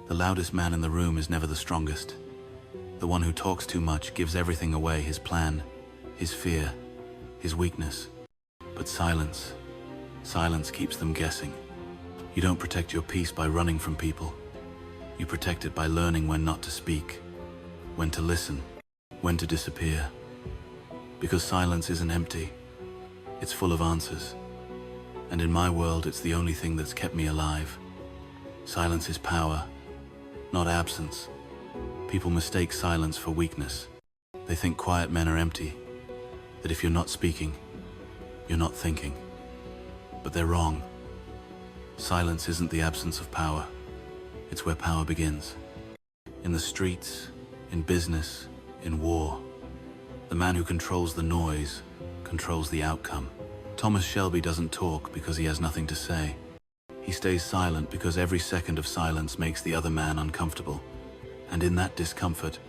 The loudest man in the room is never the strongest. The one who talks too much gives everything away, his plan, his fear, his weakness. But silence keeps them guessing. You don't protect your peace by running from people. You protect it by learning when not to speak, when to listen, when to disappear. Because silence isn't empty, it's full of answers. And in my world, it's the only thing that's kept me alive. Silence is power, not absence. People mistake silence for weakness. They think quiet men are empty, that if you're not speaking, you're not thinking. But they're wrong. Silence isn't the absence of power. It's where power begins. In the streets, in business, in war. The man who controls the noise controls the outcome. Thomas Shelby doesn't talk because he has nothing to say. He stays silent because every second of silence makes the other man uncomfortable. And in that discomfort,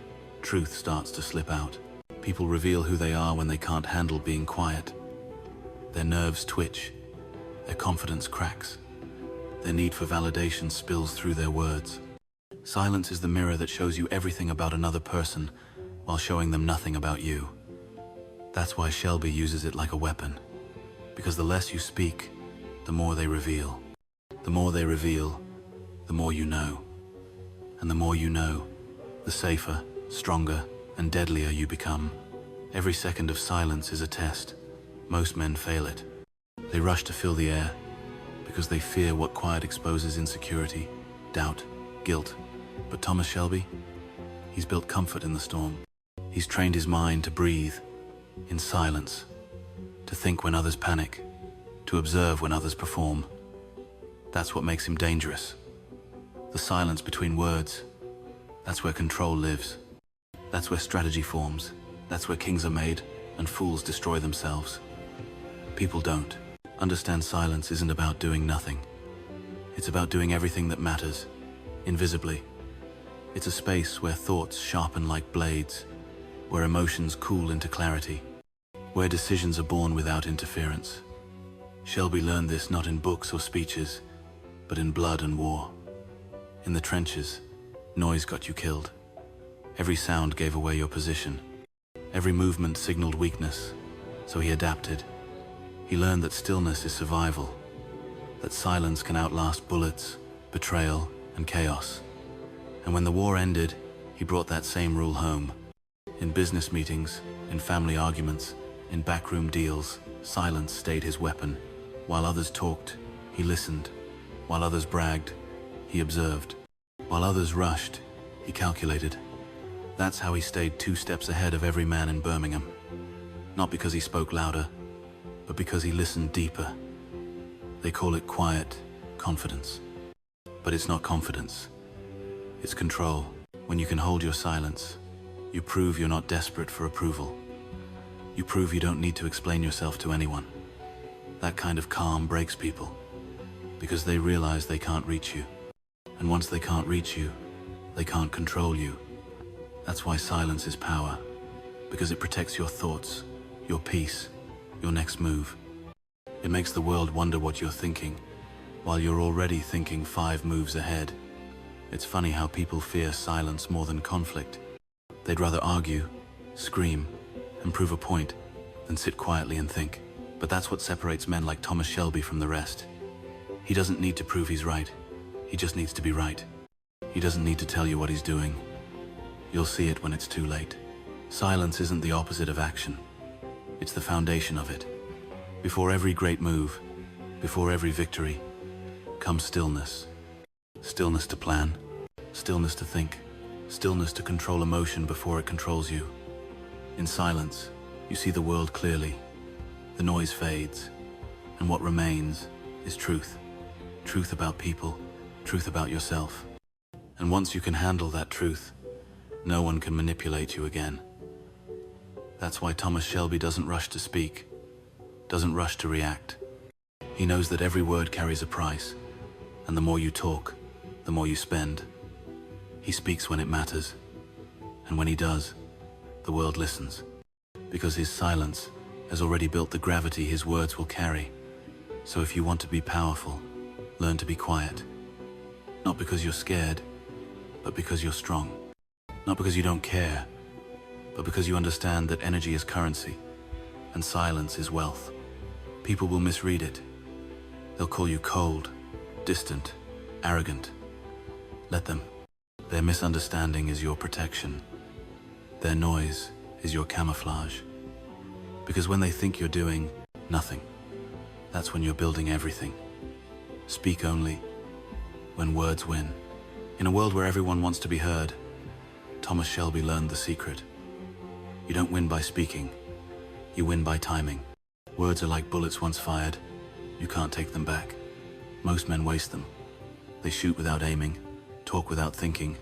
truth starts to slip out. People reveal who they are when they can't handle being quiet. Their nerves twitch. Their confidence cracks. Their need for validation spills through their words. Silence is the mirror that shows you everything about another person while showing them nothing about you. That's why Shelby uses it like a weapon. Because the less you speak, the more they reveal. The more they reveal, the more you know. And the more you know, the safer, stronger, and deadlier you become. Every second of silence is a test. Most men fail it. They rush to fill the air because they fear what quiet exposes: insecurity, doubt, guilt. But Thomas Shelby, he's built comfort in the storm. He's trained his mind to breathe in silence, to think when others panic, to observe when others perform. That's what makes him dangerous. The silence between words, that's where control lives. That's where strategy forms. That's where kings are made and fools destroy themselves. People don't understand silence isn't about doing nothing. It's about doing everything that matters, invisibly. It's a space where thoughts sharpen like blades, where emotions cool into clarity, where decisions are born without interference. Shelby learned this not in books or speeches, but in blood and war. In the trenches, noise got you killed. Every sound gave away your position. Every movement signaled weakness, so he adapted. He learned that stillness is survival, that silence can outlast bullets, betrayal, and chaos. And when the war ended, he brought that same rule home. In business meetings, in family arguments, in backroom deals, silence stayed his weapon. While others talked, he listened. While others bragged, he observed. While others rushed, he calculated. That's how he stayed 2 steps ahead of every man in Birmingham. Not because he spoke louder, but because he listened deeper. They call it quiet confidence. But it's not confidence. It's control. When you can hold your silence, you prove you're not desperate for approval. You prove you don't need to explain yourself to anyone. That kind of calm breaks people, because they realize they can't reach you. And once they can't reach you, they can't control you. That's why silence is power, because it protects your thoughts, your peace, your next move. It makes the world wonder what you're thinking, while you're already thinking 5 moves ahead. It's funny how people fear silence more than conflict. They'd rather argue, scream, and prove a point than sit quietly and think. But that's what separates men like Thomas Shelby from the rest. He doesn't need to prove he's right. He just needs to be right. He doesn't need to tell you what he's doing. You'll see it when it's too late. Silence isn't the opposite of action. It's the foundation of it. Before every great move, before every victory, comes stillness. Stillness to plan, stillness to think, stillness to control emotion before it controls you. In silence, you see the world clearly. The noise fades, and what remains is truth. Truth about people, truth about yourself. And once you can handle that truth, no one can manipulate you again. That's why Thomas Shelby doesn't rush to speak, doesn't rush to react. He knows that every word carries a price, and the more you talk, the more you spend. He speaks when it matters, and when he does, the world listens. Because his silence has already built the gravity his words will carry. So if you want to be powerful, learn to be quiet. Not because you're scared, but because you're strong. Not because you don't care, but because you understand that energy is currency, and silence is wealth. People will misread it. They'll call you cold, distant, arrogant. Let them. Their misunderstanding is your protection. Their noise is your camouflage. Because when they think you're doing nothing, that's when you're building everything. Speak only when words win. In a world where everyone wants to be heard, Thomas Shelby learned the secret. You don't win by speaking, you win by timing. Words are like bullets once fired. You can't take them back. Most men waste them. They shoot without aiming, talk without thinking,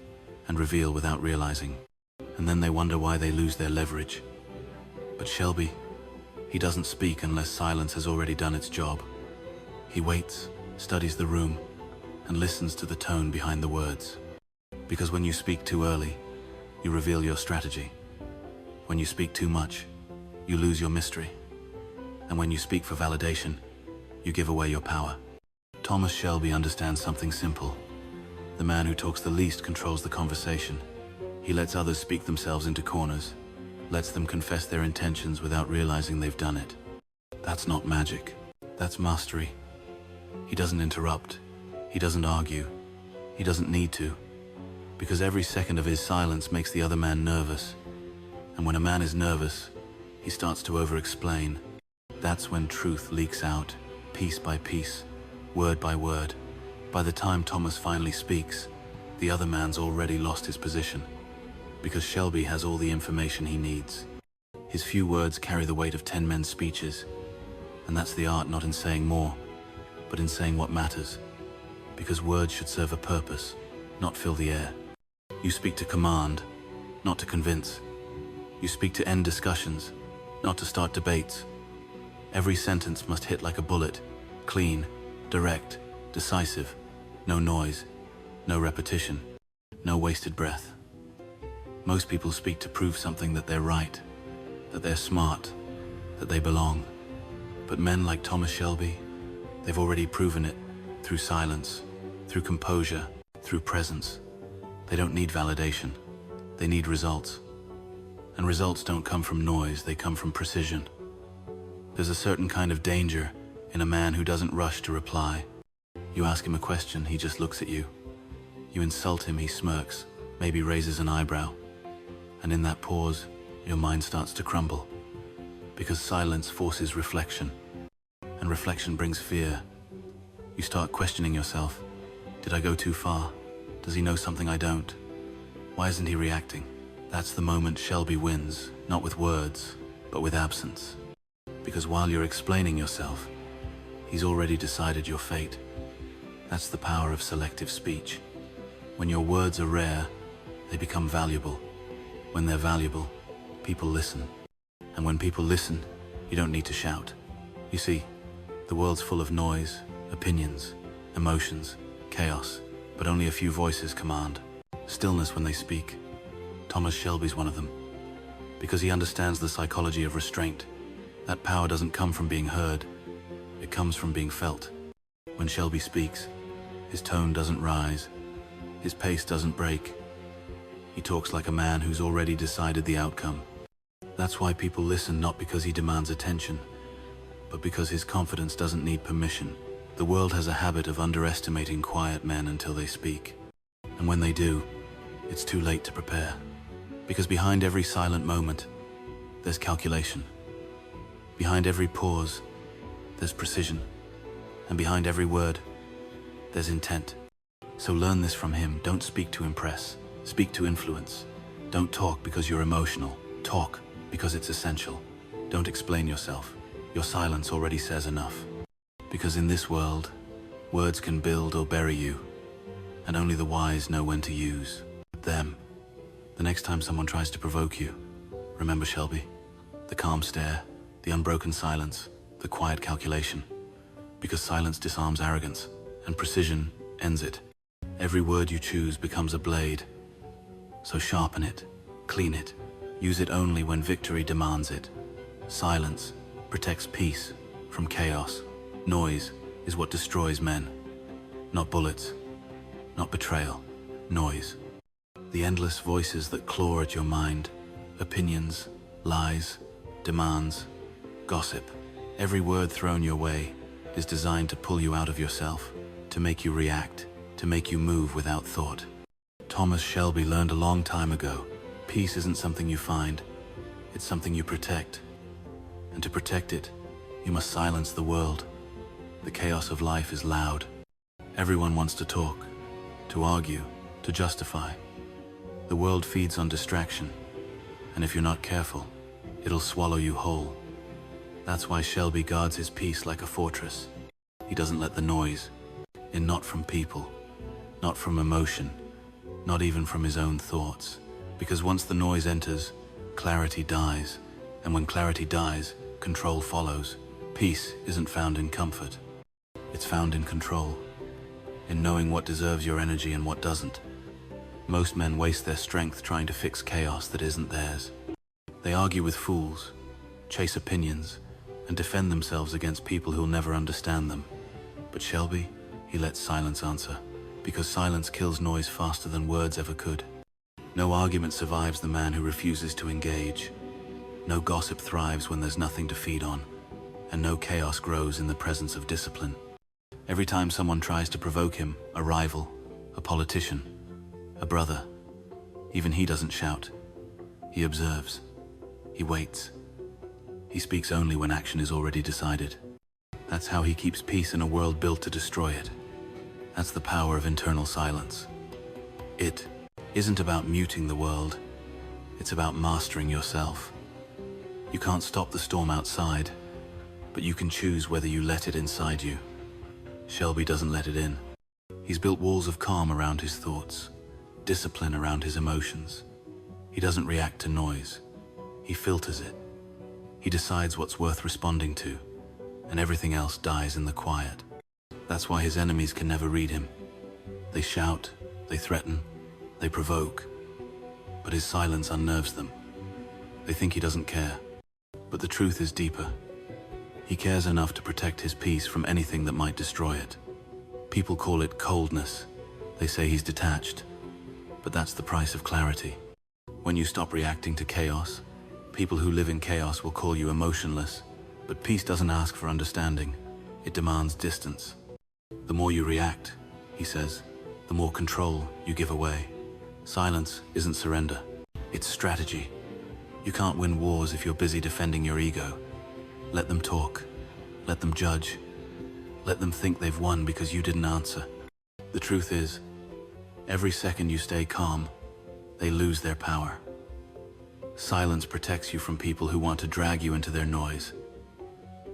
and reveal without realizing. And then they wonder why they lose their leverage. But Shelby, he doesn't speak unless silence has already done its job. He waits, studies the room, and listens to the tone behind the words. Because when you speak too early, you reveal your strategy. When you speak too much, you lose your mystery. And when you speak for validation, you give away your power. Thomas Shelby understands something simple. The man who talks the least controls the conversation. He lets others speak themselves into corners, lets them confess their intentions without realizing they've done it. That's not magic. That's mastery. He doesn't interrupt. He doesn't argue. He doesn't need to. Because every second of his silence makes the other man nervous. And when a man is nervous, he starts to over-explain. That's when truth leaks out, piece by piece, word by word. By the time Thomas finally speaks, the other man's already lost his position. Because Shelby has all the information he needs. His few words carry the weight of 10 men's speeches. And that's the art not in saying more, but in saying what matters. Because words should serve a purpose, not fill the air. You speak to command, not to convince. You speak to end discussions, not to start debates. Every sentence must hit like a bullet, clean, direct, decisive. No noise, no repetition, no wasted breath. Most people speak to prove something, that they're right, that they're smart, that they belong. But men like Thomas Shelby, they've already proven it through silence, through composure, through presence. They don't need validation. They need results. And results don't come from noise, they come from precision. There's a certain kind of danger in a man who doesn't rush to reply. You ask him a question, he just looks at you. You insult him, he smirks, maybe raises an eyebrow. And in that pause, your mind starts to crumble. Because silence forces reflection. And reflection brings fear. You start questioning yourself. Did I go too far? Does he know something I don't? Why isn't he reacting? That's the moment Shelby wins, not with words, but with absence. Because while you're explaining yourself, he's already decided your fate. That's the power of selective speech. When your words are rare, they become valuable. When they're valuable, people listen. And when people listen, you don't need to shout. You see, the world's full of noise, opinions, emotions, chaos, but only a few voices command stillness when they speak. Thomas Shelby's one of them. Because he understands the psychology of restraint. That power doesn't come from being heard. It comes from being felt. When Shelby speaks, his tone doesn't rise. His pace doesn't break. He talks like a man who's already decided the outcome. That's why people listen, not because he demands attention, but because his confidence doesn't need permission. The world has a habit of underestimating quiet men until they speak. And when they do, it's too late to prepare. Because behind every silent moment, there's calculation. Behind every pause, there's precision. And behind every word, there's intent. So learn this from him. Don't speak to impress. Speak to influence. Don't talk because you're emotional. Talk because it's essential. Don't explain yourself. Your silence already says enough. Because in this world, words can build or bury you, and only the wise know when to use them. The next time someone tries to provoke you, remember Shelby. The calm stare, the unbroken silence, the quiet calculation. Because silence disarms arrogance, and precision ends it. Every word you choose becomes a blade. So sharpen it, clean it, use it only when victory demands it. Silence protects peace from chaos. Noise is what destroys men. Not bullets, not betrayal, noise. The endless voices that claw at your mind, opinions, lies, demands, gossip. Every word thrown your way is designed to pull you out of yourself, to make you react, to make you move without thought. Thomas Shelby learned a long time ago, peace isn't something you find, it's something you protect. And to protect it, you must silence the world. The chaos of life is loud. Everyone wants to talk, to argue, to justify. The world feeds on distraction, and if you're not careful, it'll swallow you whole. That's why Shelby guards his peace like a fortress. He doesn't let the noise in, not from people, not from emotion, not even from his own thoughts. Because once the noise enters, clarity dies, and when clarity dies, control follows. Peace isn't found in comfort. It's found in control, in knowing what deserves your energy and what doesn't. Most men waste their strength trying to fix chaos that isn't theirs. They argue with fools, chase opinions, and defend themselves against people who'll never understand them. But Shelby, he lets silence answer, because silence kills noise faster than words ever could. No argument survives the man who refuses to engage. No gossip thrives when there's nothing to feed on, and no chaos grows in the presence of discipline. Every time someone tries to provoke him, a rival, a politician, a brother, even he doesn't shout. He observes. He waits. He speaks only when action is already decided. That's how he keeps peace in a world built to destroy it. That's the power of internal silence. It isn't about muting the world. It's about mastering yourself. You can't stop the storm outside, but you can choose whether you let it inside you. Shelby doesn't let it in. He's built walls of calm around his thoughts, discipline around his emotions. He doesn't react to noise. He filters it. He decides what's worth responding to, and everything else dies in the quiet. That's why his enemies can never read him. They shout, they threaten, they provoke, but his silence unnerves them. They think he doesn't care, but the truth is deeper. He cares enough to protect his peace from anything that might destroy it. People call it coldness. They say he's detached, but that's the price of clarity. When you stop reacting to chaos, people who live in chaos will call you emotionless, but peace doesn't ask for understanding. It demands distance. The more you react, he says, the more control you give away. Silence isn't surrender, it's strategy. You can't win wars if you're busy defending your ego. Let them talk. Let them judge. Let them think they've won because you didn't answer. The truth is, every second you stay calm, they lose their power. Silence protects you from people who want to drag you into their noise.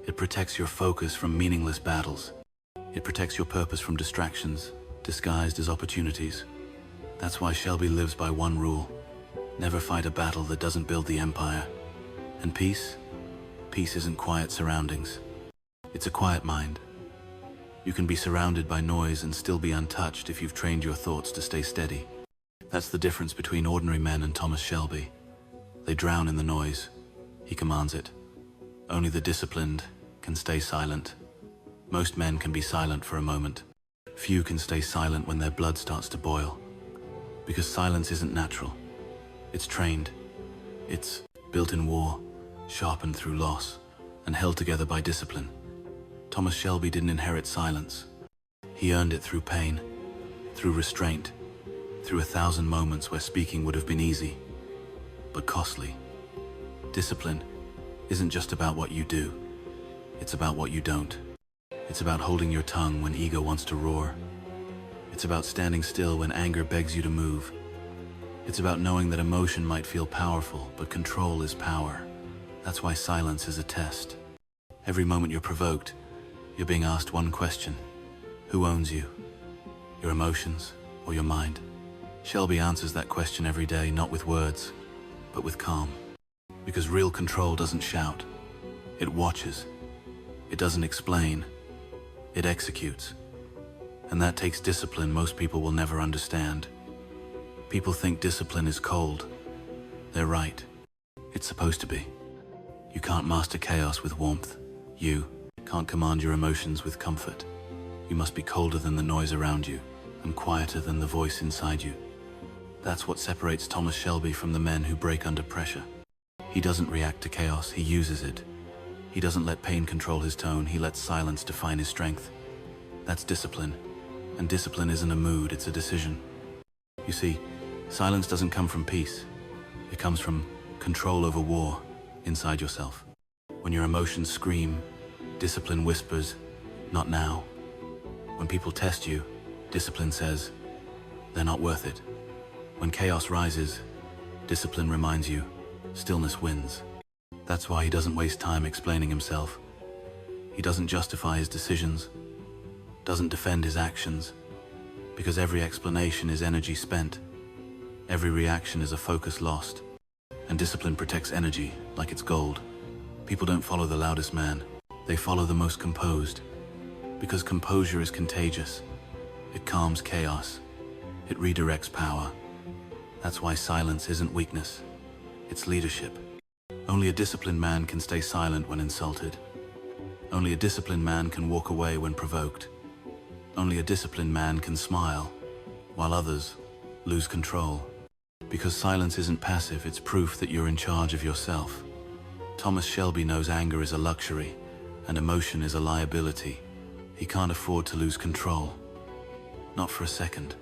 It protects your focus from meaningless battles. It protects your purpose from distractions, disguised as opportunities. That's why Shelby lives by one rule: never fight a battle that doesn't build the empire. And peace? Peace isn't quiet surroundings. It's a quiet mind. You can be surrounded by noise and still be untouched if you've trained your thoughts to stay steady. That's the difference between ordinary men and Thomas Shelby. They drown in the noise. He commands it. Only the disciplined can stay silent. Most men can be silent for a moment. Few can stay silent when their blood starts to boil. Because silence isn't natural. It's trained. It's built in war, sharpened through loss, and held together by discipline. Thomas Shelby didn't inherit silence. He earned it through pain, through restraint, through 1,000 moments where speaking would have been easy, but costly. Discipline isn't just about what you do. It's about what you don't. It's about holding your tongue when ego wants to roar. It's about standing still when anger begs you to move. It's about knowing that emotion might feel powerful, but control is power. That's why silence is a test. Every moment you're provoked, you're being asked one question: who owns you? Your emotions or your mind? Shelby answers that question every day, not with words, but with calm. Because real control doesn't shout. It watches. It doesn't explain. It executes. And that takes discipline most people will never understand. People think discipline is cold. They're right. It's supposed to be. You can't master chaos with warmth. You can't command your emotions with comfort. You must be colder than the noise around you, and quieter than the voice inside you. That's what separates Thomas Shelby from the men who break under pressure. He doesn't react to chaos, he uses it. He doesn't let pain control his tone, he lets silence define his strength. That's discipline. And discipline isn't a mood, it's a decision. You see, silence doesn't come from peace. It comes from control over war inside yourself. When your emotions scream, discipline whispers, "Not now." When people test you, discipline says, "They're not worth it." When chaos rises, discipline reminds you, stillness wins. That's why he doesn't waste time explaining himself. He doesn't justify his decisions, doesn't defend his actions, because every explanation is energy spent. Every reaction is a focus lost. And discipline protects energy like it's gold. People don't follow the loudest man, they follow the most composed. Because composure is contagious. It calms chaos. It redirects power. That's why silence isn't weakness. It's leadership. Only a disciplined man can stay silent when insulted. Only a disciplined man can walk away when provoked. Only a disciplined man can smile, while others lose control. Because silence isn't passive, it's proof that you're in charge of yourself. Thomas Shelby knows anger is a luxury, and emotion is a liability. He can't afford to lose control. Not for a second.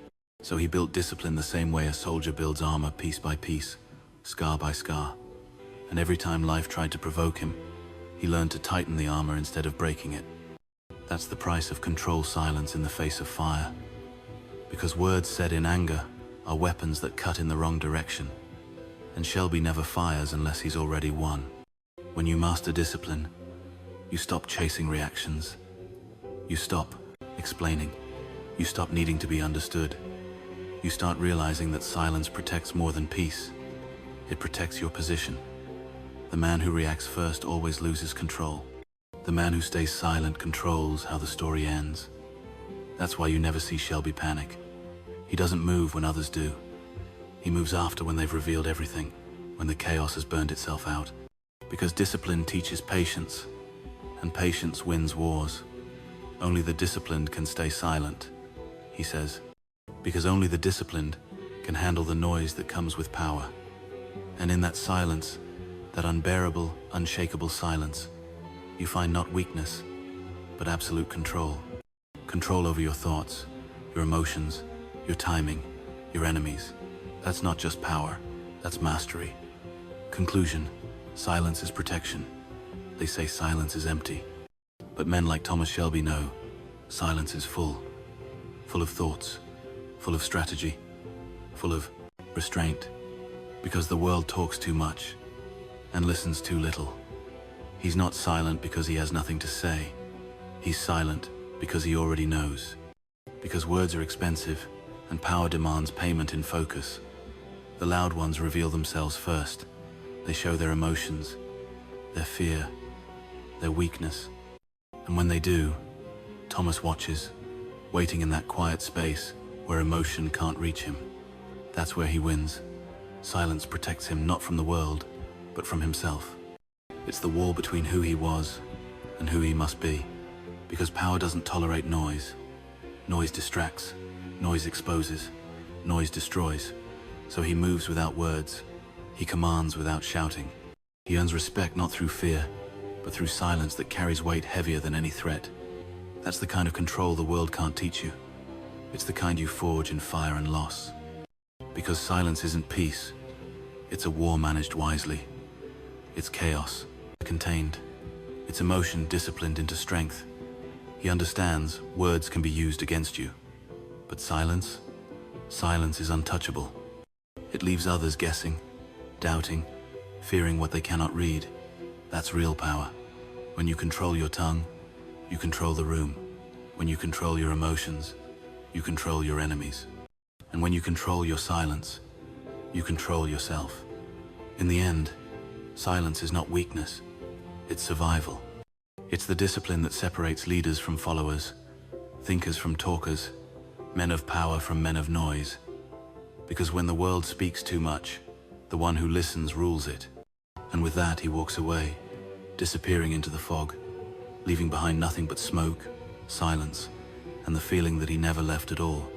So he built discipline the same way a soldier builds armor, piece by piece, scar by scar. And every time life tried to provoke him, he learned to tighten the armor instead of breaking it. That's the price of controlled silence in the face of fire. Because words said in anger are weapons that cut in the wrong direction. And Shelby never fires unless he's already won. When you master discipline, you stop chasing reactions. You stop explaining. You stop needing to be understood. You start realizing that silence protects more than peace. It protects your position. The man who reacts first always loses control. The man who stays silent controls how the story ends. That's why you never see Shelby panic. He doesn't move when others do. He moves after when they've revealed everything, when the chaos has burned itself out. Because discipline teaches patience, and patience wins wars. Only the disciplined can stay silent, he says. Because only the disciplined can handle the noise that comes with power. And in that silence, that unbearable, unshakable silence, you find not weakness, but absolute control. Control over your thoughts, your emotions, your timing, your enemies. That's not just power, that's mastery. Conclusion, silence is protection. They say silence is empty. But men like Thomas Shelby know, silence is full. Full of thoughts, full of strategy, full of restraint. Because the world talks too much and listens too little. He's not silent because he has nothing to say. He's silent because he already knows. Because words are expensive and power demands payment in focus. The loud ones reveal themselves first. They show their emotions, their fear, their weakness. And when they do, Thomas watches, waiting in that quiet space where emotion can't reach him. That's where he wins. Silence protects him not from the world, but from himself. It's the wall between who he was and who he must be. Because power doesn't tolerate noise. Noise distracts, noise exposes, noise destroys. So he moves without words. He commands without shouting. He earns respect not through fear, but through silence that carries weight heavier than any threat. That's the kind of control the world can't teach you. It's the kind you forge in fire and loss. Because silence isn't peace. It's a war managed wisely. It's chaos, contained. It's emotion disciplined into strength. He understands words can be used against you. But silence? Silence is untouchable. It leaves others guessing, doubting, fearing what they cannot read. That's real power. When you control your tongue, you control the room. When you control your emotions, you control your enemies. And when you control your silence, you control yourself. In the end, silence is not weakness, it's survival. It's the discipline that separates leaders from followers, thinkers from talkers, men of power from men of noise. Because when the world speaks too much, the one who listens rules it. And with that he walks away, disappearing into the fog, leaving behind nothing but smoke, silence, and the feeling that he never left at all.